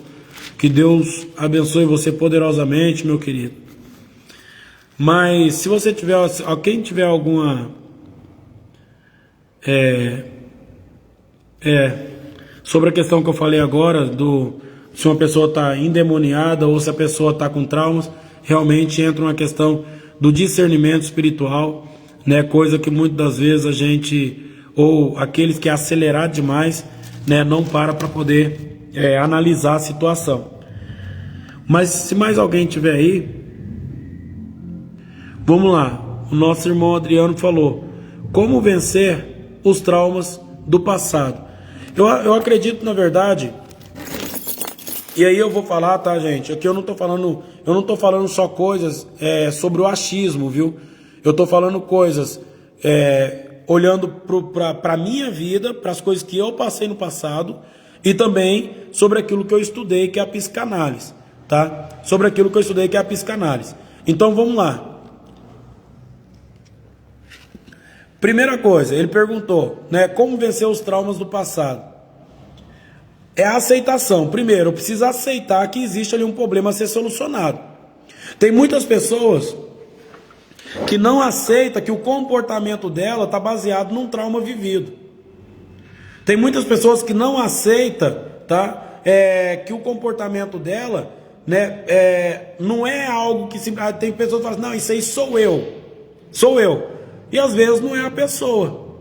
que Deus abençoe você poderosamente, meu querido. Mas se você tiver, quem tiver alguma sobre a questão que eu falei agora se uma pessoa está endemoniada ou se a pessoa está com traumas, realmente entra uma questão do discernimento espiritual, né? Coisa que muitas das vezes a gente, ou aqueles que acelerar demais, né, não para poder analisar a situação. Mas se mais alguém tiver aí, vamos lá. O nosso irmão Adriano falou: como vencer os traumas do passado? Eu acredito, na verdade, e aí eu vou falar, tá, gente? Aqui eu não tô falando só coisas sobre o achismo, viu? Eu tô falando coisas olhando para a minha vida, para as coisas que eu passei no passado e também sobre aquilo que eu estudei, que é a psicanálise, tá? Sobre aquilo que eu estudei, que é a psicanálise. Então vamos lá. Primeira coisa, ele perguntou, né, como vencer os traumas do passado? É a aceitação. Primeiro, eu preciso aceitar que existe ali um problema a ser solucionado. Tem muitas pessoas que não aceitam que o comportamento dela está baseado num trauma vivido. Tem muitas pessoas que não aceitam, tá, que o comportamento dela, né, não é algo que... Tem pessoas que falam assim, não, isso aí sou eu. E às vezes não é a pessoa.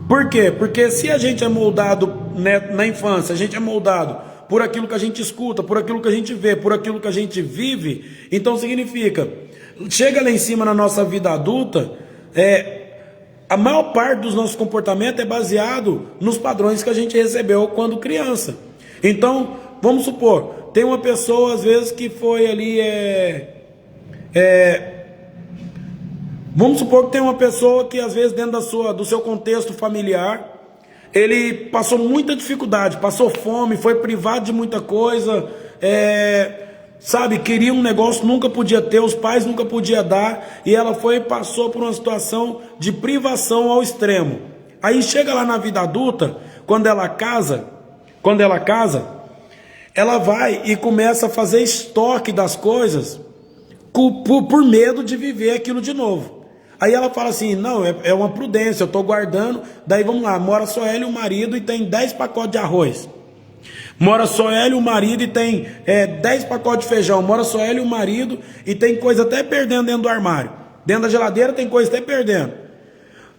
Por quê? Porque se a gente é moldado, né, na infância, a gente é moldado por aquilo que a gente escuta, por aquilo que a gente vê, por aquilo que a gente vive, então significa, chega lá em cima na nossa vida adulta, a maior parte dos nossos comportamentos é baseado nos padrões que a gente recebeu quando criança. Então, vamos supor, tem uma pessoa às vezes que foi ali Vamos supor que tem uma pessoa que às vezes dentro do seu contexto familiar, ele passou muita dificuldade, passou fome, foi privado de muita coisa, sabe, queria um negócio, nunca podia ter, os pais nunca podiam dar, e ela foi e passou por uma situação de privação ao extremo. Aí chega lá na vida adulta, quando ela casa, ela vai e começa a fazer estoque das coisas por medo de viver aquilo de novo. Aí ela fala assim, não, é uma prudência, eu estou guardando. Daí vamos lá, mora só ela e o marido e tem 10 pacotes de arroz. Mora só ela e o marido e tem 10 pacotes de feijão. Mora só ela e o marido e tem coisa até perdendo dentro do armário. Dentro da geladeira tem coisa até perdendo.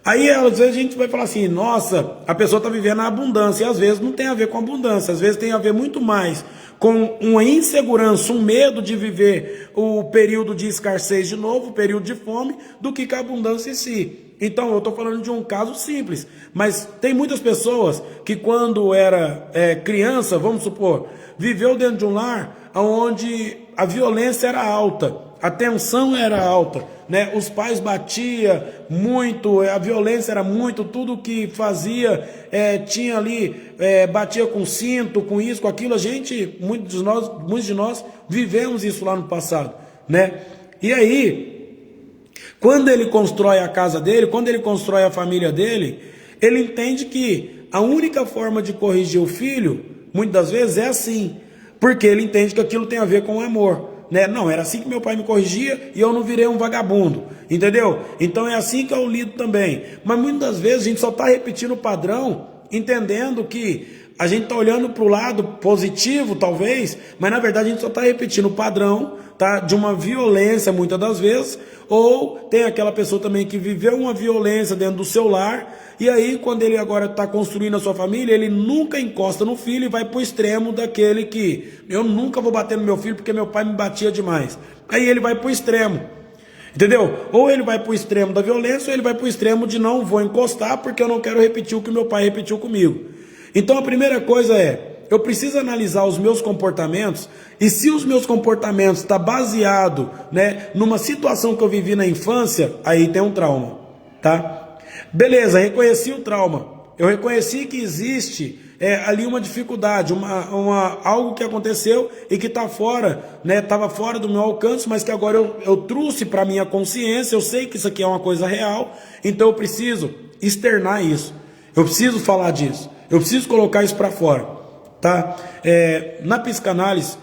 Aí às vezes a gente vai falar assim, nossa, a pessoa está vivendo a abundância. E às vezes não tem a ver com abundância, às vezes tem a ver muito mais com uma insegurança, um medo de viver o período de escassez de novo, o período de fome, do que com a abundância em si. Então eu estou falando de um caso simples, mas tem muitas pessoas que quando era criança, vamos supor, viveu dentro de um lar onde a violência era alta, a tensão era alta, né? Os pais batiam muito, a violência era muito, tudo que fazia tinha ali, batia com cinto, com isso, com aquilo. Muitos de nós vivemos isso lá no passado, né? E aí, quando ele constrói a casa dele, quando ele constrói a família dele, ele entende que a única forma de corrigir o filho, muitas das vezes, é assim, porque ele entende que aquilo tem a ver com o amor. Né? Não, era assim que meu pai me corrigia e eu não virei um vagabundo, entendeu? Então é assim que eu lido também. Mas muitas das vezes a gente só está repetindo o padrão, entendendo que a gente está olhando para o lado positivo, talvez, mas na verdade a gente só está repetindo o padrão, tá? De uma violência muitas das vezes, ou tem aquela pessoa também que viveu uma violência dentro do seu lar, e aí quando ele agora está construindo a sua família, ele nunca encosta no filho e vai para o extremo daquele que eu nunca vou bater no meu filho porque meu pai me batia demais. Aí ele vai para o extremo, entendeu? Ou ele vai para o extremo da violência, ou ele vai para o extremo de não vou encostar porque eu não quero repetir o que meu pai repetiu comigo. Então a primeira coisa eu preciso analisar os meus comportamentos, e se os meus comportamentos estão baseados, né, numa situação que eu vivi na infância, aí tem um trauma, tá? Beleza, reconheci o trauma, eu reconheci que existe ali uma dificuldade, algo que aconteceu e que está fora, né, estava fora do meu alcance, mas que agora eu trouxe para a minha consciência, eu sei que isso aqui é uma coisa real, então eu preciso externar isso, eu preciso falar disso, eu preciso colocar isso para fora, tá? Na psicanálise,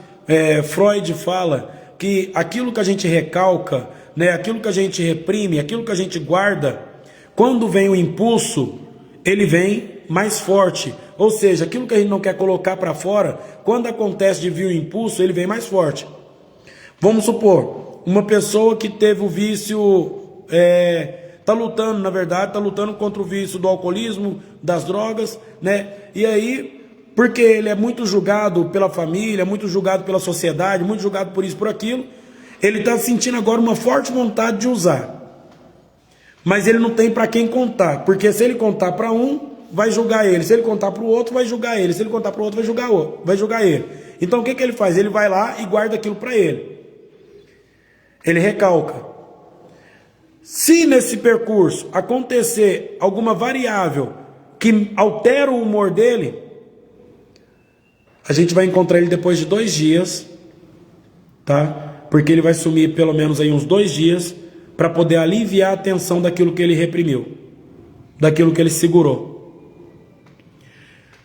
Freud fala que aquilo que a gente recalca, né, aquilo que a gente reprime, aquilo que a gente guarda, quando vem o impulso, ele vem mais forte. Ou seja, aquilo que a gente não quer colocar para fora, quando acontece de vir o impulso, ele vem mais forte. Vamos supor, uma pessoa que teve o vício, está lutando, na verdade, está lutando contra o vício do alcoolismo, das drogas, né? E aí, porque ele é muito julgado pela família, muito julgado pela sociedade, muito julgado por isso, por aquilo, ele está sentindo agora uma forte vontade de usar. Mas ele não tem para quem contar, porque se ele contar para um, vai julgar ele. Se ele contar para o outro, vai julgar ele. Se ele contar para o outro, vai julgar ele. Então o que ele faz? Ele vai lá e guarda aquilo para ele. Ele recalca. Se nesse percurso acontecer alguma variável que altera o humor dele, a gente vai encontrar ele depois de 2 dias, tá? Porque ele vai sumir pelo menos aí uns 2 dias, para poder aliviar a tensão daquilo que ele reprimiu, daquilo que ele segurou.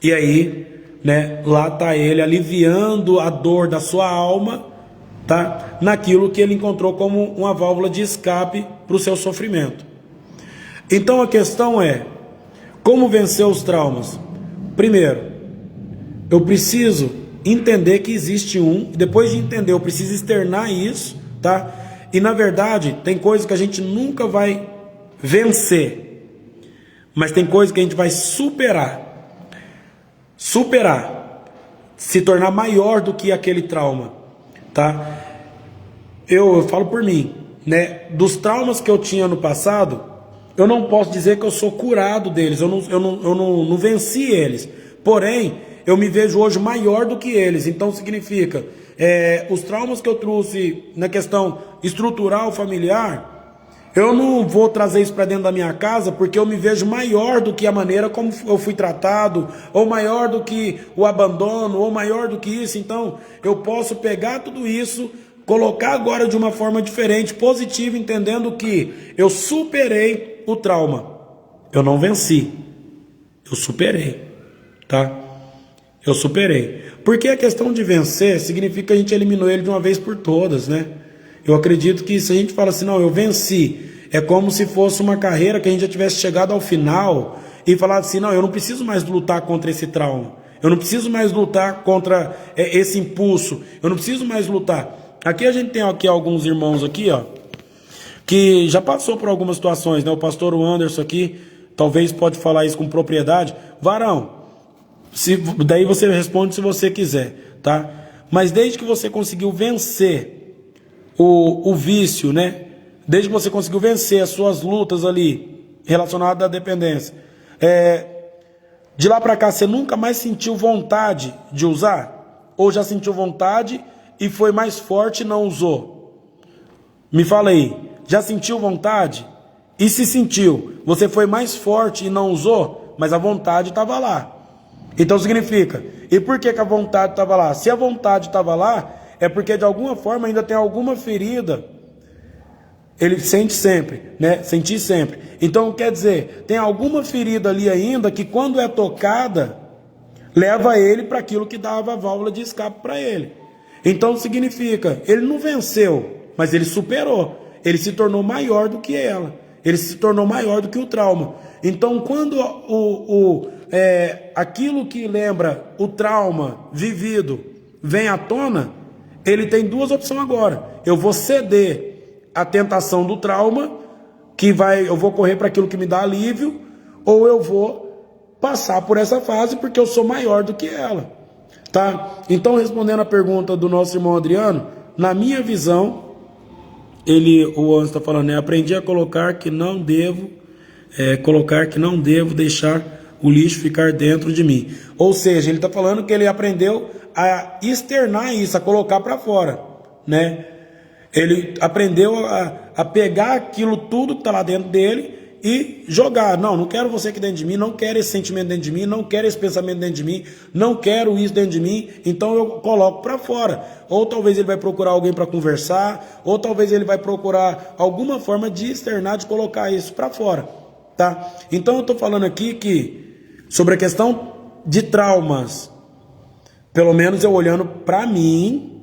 E aí, né, lá está ele aliviando a dor da sua alma, tá, naquilo que ele encontrou como uma válvula de escape para o seu sofrimento. Então a questão é, como vencer os traumas? Primeiro, eu preciso entender que existe um, e depois de entender eu preciso externar isso, tá? E na verdade, tem coisas que a gente nunca vai vencer, mas tem coisas que a gente vai superar, se tornar maior do que aquele trauma, tá? Eu falo por mim, né? Dos traumas que eu tinha no passado, eu não posso dizer que eu sou curado deles, eu não venci eles, porém, eu me vejo hoje maior do que eles, então significa... os traumas que eu trouxe na questão estrutural familiar, Eu não vou trazer isso para dentro da minha casa porque eu me vejo maior do que a maneira como eu fui tratado, ou maior do que o abandono, ou maior do que isso. Então, eu posso pegar tudo isso, colocar agora de uma forma diferente, positiva, entendendo que eu superei o trauma. Eu não venci, eu superei, tá? Eu superei. Porque a questão de vencer significa que a gente eliminou ele de uma vez por todas, né? Eu acredito que se a gente fala assim, não, eu venci, é como se fosse uma carreira que a gente já tivesse chegado ao final e falado assim, não, eu não preciso mais lutar contra esse trauma, eu não preciso mais lutar contra esse impulso, eu não preciso mais lutar. Aqui a gente tem aqui alguns irmãos aqui, ó, que já passou por algumas situações, né? O pastor Anderson aqui, talvez pode falar isso com propriedade. Varão, daí você responde se você quiser, tá? Mas desde que você conseguiu vencer o vício, né? Desde que você conseguiu vencer as suas lutas ali relacionadas à dependência, de lá para cá você nunca mais sentiu vontade de usar? Ou já sentiu vontade e foi mais forte e não usou? Me fala aí, já sentiu vontade? E se sentiu, você foi mais forte e não usou, mas a vontade estava lá. Então significa, e por que a vontade estava lá? Se a vontade estava lá, é porque de alguma forma ainda tem alguma ferida. Ele sente sempre, né? Sentir sempre. Então quer dizer, tem alguma ferida ali ainda que quando é tocada, leva ele para aquilo que dava a válvula de escape para ele. Então significa, ele não venceu, mas ele superou. Ele se tornou maior do que ela. Ele se tornou maior do que o trauma. Então quando aquilo que lembra o trauma vivido vem à tona, ele tem duas opções agora. Eu vou ceder à tentação do trauma, eu vou correr para aquilo que me dá alívio, ou eu vou passar por essa fase porque eu sou maior do que ela, tá? Então, respondendo a pergunta do nosso irmão Adriano, na minha visão, o Anderson está falando, né? Aprendi a colocar que não devo deixar o lixo ficar dentro de mim. Ou seja, ele está falando que ele aprendeu a externar isso, a colocar para fora, né? Ele aprendeu a pegar aquilo tudo que está lá dentro dele e jogar. Não quero você aqui dentro de mim, não quero esse sentimento dentro de mim, não quero esse pensamento dentro de mim, não quero isso dentro de mim, então eu coloco para fora. Ou talvez ele vai procurar alguém para conversar, ou talvez ele vai procurar alguma forma de externar, de colocar isso para fora, tá? Então eu estou falando aqui que sobre a questão de traumas, pelo menos eu olhando para mim,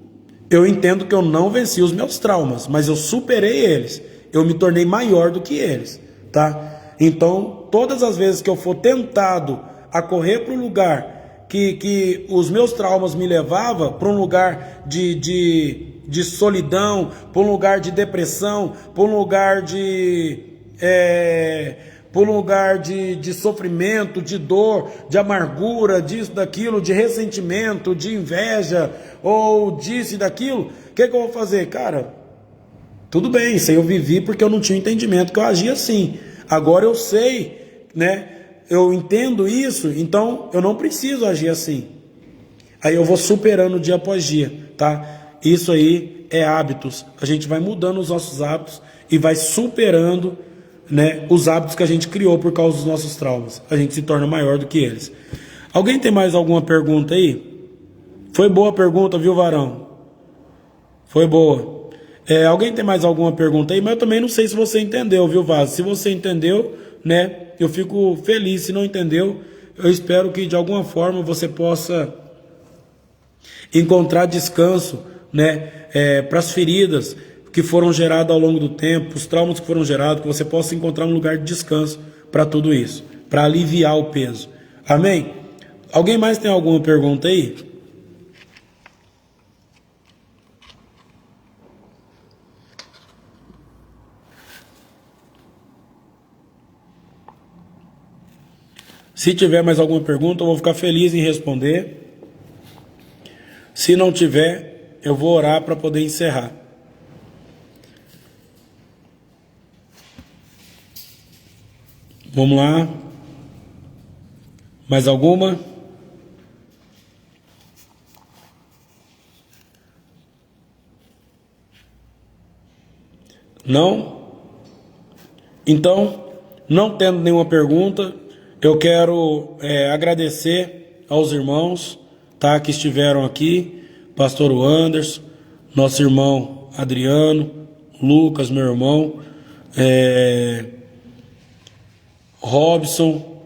eu entendo que eu não venci os meus traumas, mas eu superei eles. Eu me tornei maior do que eles, tá? Então, todas as vezes que eu for tentado a correr para o lugar que os meus traumas me levavam, para um lugar de solidão, para um lugar de depressão, para um lugar de sofrimento, de dor, de amargura, disso, daquilo, de ressentimento, de inveja, ou disso e daquilo, o que eu vou fazer? Cara, tudo bem, isso aí eu vivi porque eu não tinha entendimento que eu agia assim. Agora eu sei, né? Eu entendo isso, então eu não preciso agir assim. Aí eu vou superando dia após dia, tá? Isso aí é hábitos. A gente vai mudando os nossos hábitos e vai superando, né, os hábitos que a gente criou por causa dos nossos traumas. A gente se torna maior do que eles. Alguém tem mais alguma pergunta aí? Foi boa a pergunta, viu, Varão? Foi boa. Alguém tem mais alguma pergunta aí? Mas eu também não sei se você entendeu, viu, Vaz? Se você entendeu, né, eu fico feliz. Se não entendeu, eu espero que de alguma forma você possa encontrar descanso, né, para as feridas que foram geradas ao longo do tempo, os traumas que foram gerados, que você possa encontrar um lugar de descanso para tudo isso, para aliviar o peso. Amém? Alguém mais tem alguma pergunta aí? Se tiver mais alguma pergunta, eu vou ficar feliz em responder. Se não tiver, eu vou orar para poder encerrar. Vamos lá. Mais alguma? Não? Então, não tendo nenhuma pergunta, eu quero agradecer aos irmãos, tá, que estiveram aqui, pastor Anderson, nosso irmão Adriano, Lucas, meu irmão, Robson,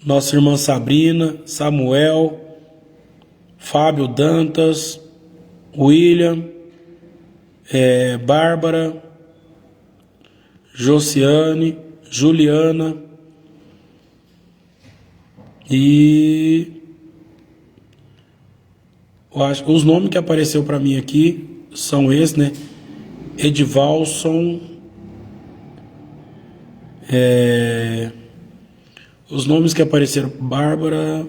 nossa irmã Sabrina, Samuel, Fábio Dantas, William, Bárbara, Josiane, Juliana e eu acho, os nomes que apareceu para mim aqui são esses, né? Edvalson, os nomes que apareceram, Bárbara,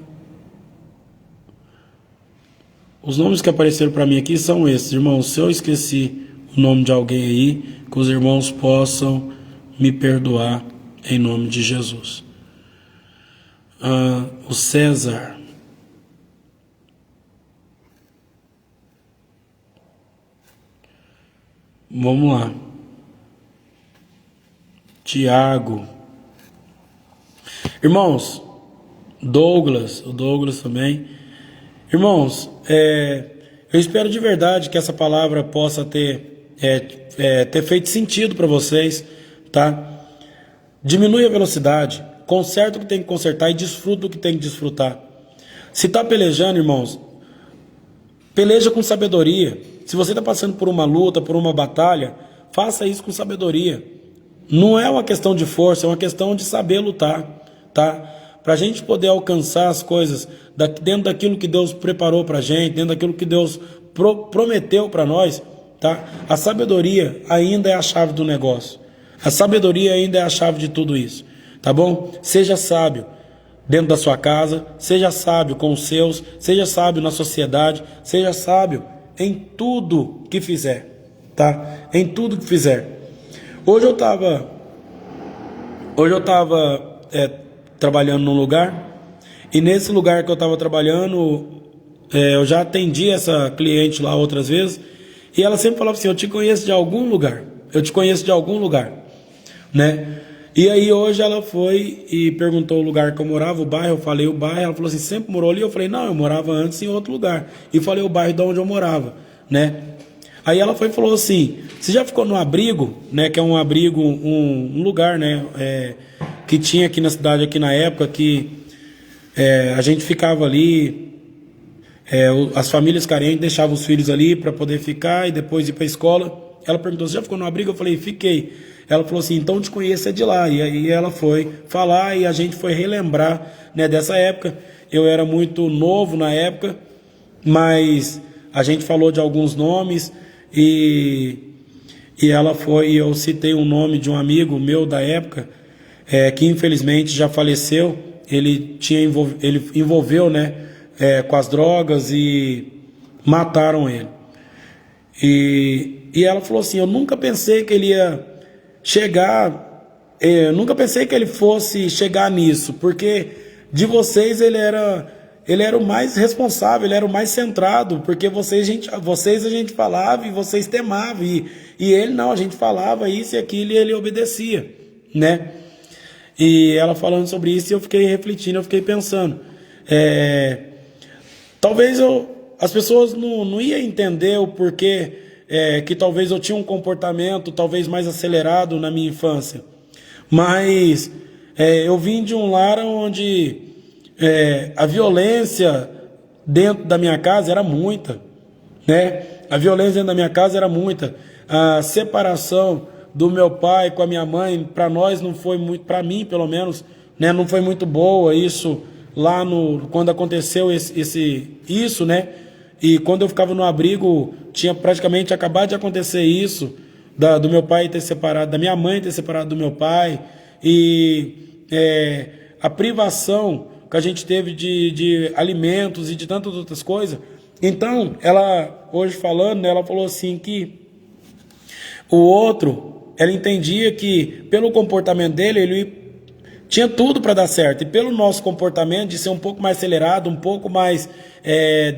os nomes que apareceram para mim aqui são esses, irmãos. Se eu esqueci o nome de alguém aí, que os irmãos possam me perdoar em nome de Jesus. O César, vamos lá. Tiago, irmãos, o Douglas também. Irmãos, eu espero de verdade que essa palavra possa ter feito sentido para vocês, tá? Diminui a velocidade, conserta o que tem que consertar e desfruta o que tem que desfrutar. Se está pelejando, irmãos, peleja com sabedoria. Se você está passando por uma luta, por uma batalha, faça isso com sabedoria. Não é uma questão de força, é uma questão de saber lutar, tá? Para a gente poder alcançar as coisas dentro daquilo que Deus preparou para a gente, dentro daquilo que Deus prometeu para nós, tá? A sabedoria ainda é a chave do negócio. A sabedoria ainda é a chave de tudo isso, tá bom? Seja sábio dentro da sua casa, seja sábio com os seus, seja sábio na sociedade, seja sábio em tudo que fizer, tá? Em tudo que fizer. Hoje eu estava trabalhando num lugar, e nesse lugar que eu estava trabalhando, eu já atendi essa cliente lá outras vezes, e ela sempre falava assim, eu te conheço de algum lugar, né? E aí hoje ela foi e perguntou o lugar que eu morava, o bairro, eu falei o bairro, ela falou assim, sempre morou ali? Eu falei, não, eu morava antes em outro lugar, e falei o bairro de onde eu morava, né? Aí ela foi e falou assim, você já ficou no abrigo, né, que é um abrigo, um lugar, né, que tinha aqui na cidade, aqui na época, que a gente ficava ali, as famílias carentes deixavam os filhos ali para poder ficar e depois ir para a escola. Ela perguntou, você já ficou no abrigo? Eu falei, fiquei. Ela falou assim, então te conheço é de lá. E aí ela foi falar e a gente foi relembrar, né, dessa época. Eu era muito novo na época, mas a gente falou de alguns nomes e ela foi, e eu citei um nome de um amigo meu da época, que infelizmente já faleceu. Ele envolveu, né, com as drogas e mataram ele. E ela falou assim, eu nunca pensei que ele ia chegar, nunca pensei que ele fosse chegar nisso, porque de vocês ele era o mais responsável, ele era o mais centrado, porque vocês a gente falava e vocês temavam, e ele não, a gente falava isso e aquilo e ele obedecia, né? E ela falando sobre isso, eu fiquei refletindo, eu fiquei pensando, talvez as pessoas não iam entender o porquê que talvez eu tinha um comportamento talvez mais acelerado na minha infância, mas eu vim de um lar onde a violência dentro da minha casa era muita, né? A violência dentro da minha casa era muita. A separação do meu pai com a minha mãe, para nós não foi muito, para mim pelo menos, né, não foi muito boa. Isso lá quando aconteceu isso, né? E quando eu ficava no abrigo, tinha praticamente acabado de acontecer isso, do meu pai ter separado, da minha mãe ter separado do meu pai, e a privação que a gente teve de alimentos e de tantas outras coisas. Então, ela, hoje falando, né, ela falou assim que o outro, ela entendia que pelo comportamento dele, ele tinha tudo para dar certo, e pelo nosso comportamento de ser um pouco mais acelerado, um pouco mais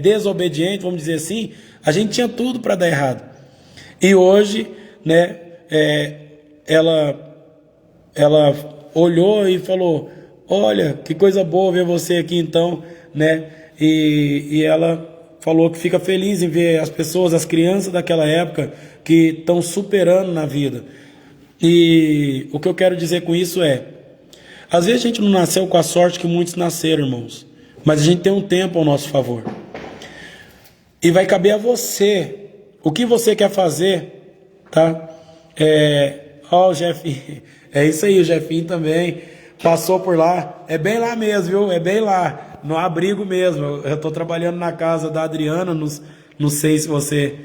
desobediente, vamos dizer assim, a gente tinha tudo para dar errado. E hoje, né, ela olhou e falou: olha, que coisa boa ver você aqui então, né? E ela falou que fica feliz em ver as pessoas, as crianças daquela época que estão superando na vida. E o que eu quero dizer com isso é, às vezes a gente não nasceu com a sorte que muitos nasceram, irmãos, mas a gente tem um tempo ao nosso favor. E vai caber a você o que você quer fazer, tá? Ó, o Jefinho, é isso aí, o Jefinho também passou por lá, é bem lá mesmo, viu? É bem lá, no abrigo mesmo. Eu tô trabalhando na casa da Adriana, não sei se você...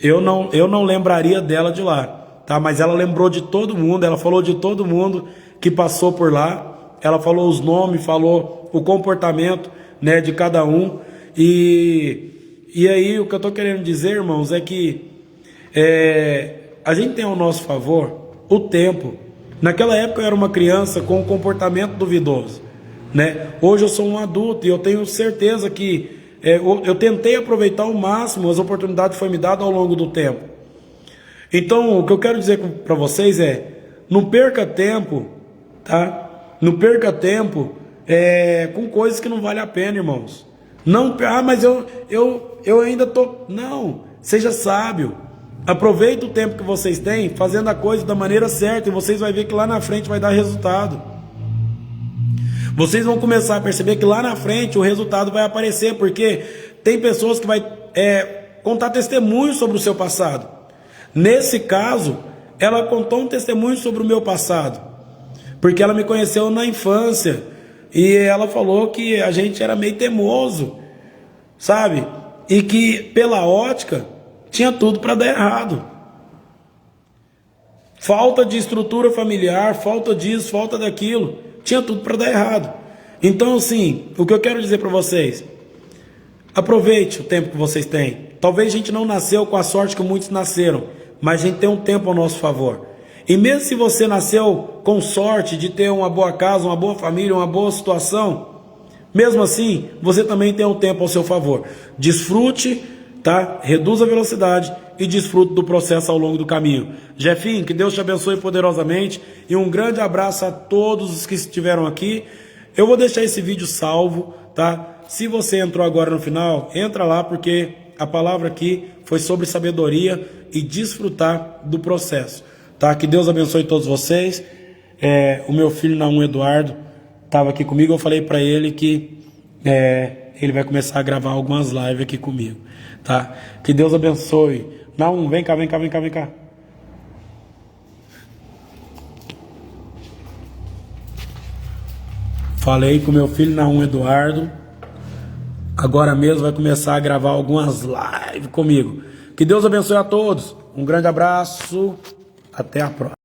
Eu não lembraria dela de lá, tá? Mas ela lembrou de todo mundo, ela falou de todo mundo que passou por lá, ela falou os nomes, falou o comportamento, né, de cada um. E aí o que eu tô querendo dizer, irmãos, é que a gente tem ao nosso favor o tempo. Naquela época eu era uma criança com um comportamento duvidoso, né? Hoje eu sou um adulto e eu tenho certeza que eu tentei aproveitar ao máximo as oportunidades que foi me dada ao longo do tempo. Então o que eu quero dizer para vocês é: não perca tempo, tá? Não perca tempo com coisas que não vale a pena, irmãos. Não, mas eu ainda tô... Não, seja sábio. Aproveita o tempo que vocês têm fazendo a coisa da maneira certa e vocês vão ver que lá na frente vai dar resultado. Vocês vão começar a perceber que lá na frente o resultado vai aparecer, porque tem pessoas que vai contar testemunhos sobre o seu passado. Nesse caso, ela contou um testemunho sobre o meu passado, porque ela me conheceu na infância e ela falou que a gente era meio teimoso, sabe? E que pela ótica tinha tudo para dar errado. Falta de estrutura familiar, falta disso, falta daquilo, tinha tudo para dar errado. Então, assim, o que eu quero dizer para vocês: aproveite o tempo que vocês têm. Talvez a gente não nasceu com a sorte que muitos nasceram, mas a gente tem um tempo ao nosso favor. E mesmo se você nasceu com sorte de ter uma boa casa, uma boa família, uma boa situação, mesmo assim, você também tem um tempo ao seu favor. Desfrute, tá? Reduza a velocidade e desfrute do processo ao longo do caminho. Jefinho, que Deus te abençoe poderosamente e um grande abraço a todos os que estiveram aqui. Eu vou deixar esse vídeo salvo, tá? Se você entrou agora no final, entra lá, porque a palavra aqui foi sobre sabedoria e desfrutar do processo, tá? Que Deus abençoe todos vocês. O meu filho Naum Eduardo estava aqui comigo, eu falei para ele que ele vai começar a gravar algumas lives aqui comigo, tá? Que Deus abençoe. Naum, vem cá, vem cá, vem cá, vem cá. Falei com meu filho Naum Eduardo, agora mesmo vai começar a gravar algumas lives comigo. Que Deus abençoe a todos. Um grande abraço, até a próxima.